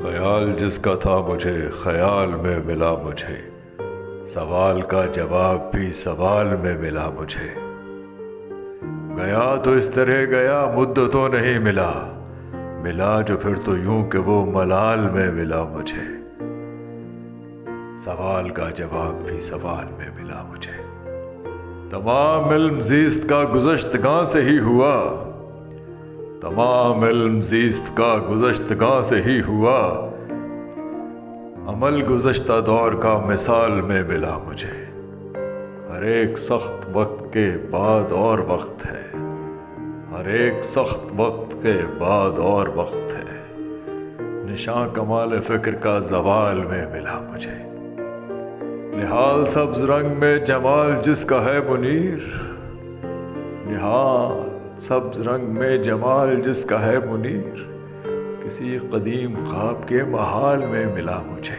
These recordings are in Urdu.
خیال جس کا تھا مجھے خیال میں ملا مجھے، سوال کا جواب بھی سوال میں ملا مجھے۔ گیا تو اس طرح گیا مدتوں نہیں ملا، ملا جو پھر تو یوں کہ وہ ملال میں ملا مجھے۔ سوال کا جواب بھی سوال میں ملا مجھے۔ تمام علم زیست کا گزشتگاں سے ہی ہوا، تمام علم زیست کا گزشتگاں سے ہی ہوا، عمل گزشتہ دور کا مثال میں ملا مجھے۔ ہر ایک سخت وقت کے بعد اور وقت ہے، ہر ایک سخت وقت کے بعد اور وقت ہے، نشاں کمال فکر کا زوال میں ملا مجھے۔ نہال سبز رنگ میں جمال جس کا ہے منیر، نہال سبز رنگ میں جمال جس کا ہے منیر، کسی قدیم خواب کے محال میں ملا مجھے۔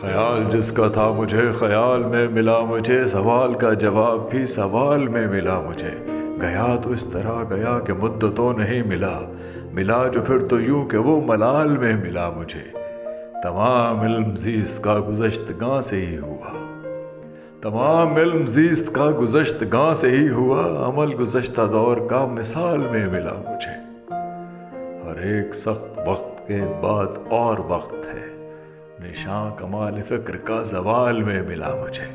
خیال جس کا تھا مجھے خیال میں ملا مجھے، سوال کا جواب بھی سوال میں ملا مجھے۔ گیا تو اس طرح گیا کہ مدتوں نہیں ملا، ملا جو پھر تو یوں کہ وہ ملال میں ملا مجھے۔ تمام علم زیست کا گزشتگاں سے ہی ہوا، تمام علم زیست کا گزشتگاں سے ہی ہوا، عمل گزشتہ دور کا مثال میں ملا مجھے۔ ہر ایک سخت وقت کے بعد اور وقت ہے، نشاں کمال فکر کا زوال میں ملا مجھے۔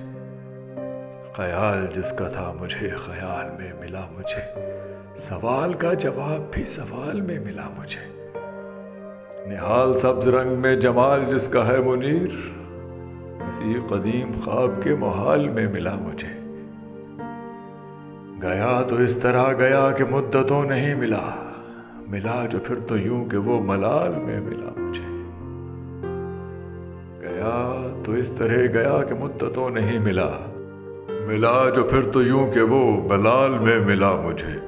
خیال جس کا تھا مجھے خیال میں ملا مجھے، سوال کا جواب بھی سوال میں ملا مجھے۔ نہال سبز رنگ میں جمال جس کا ہے منیر، کسی قدیم خواب کے محال میں ملا مجھے۔ گیا تو اس طرح گیا کہ مدتوں نہیں ملا، ملا جو پھر تو یوں کہ وہ ملال میں ملا مجھے۔ گیا تو اس طرح گیا کہ مدتوں نہیں ملا، ملا جو پھر تو یوں کہ وہ ملال میں ملا مجھے۔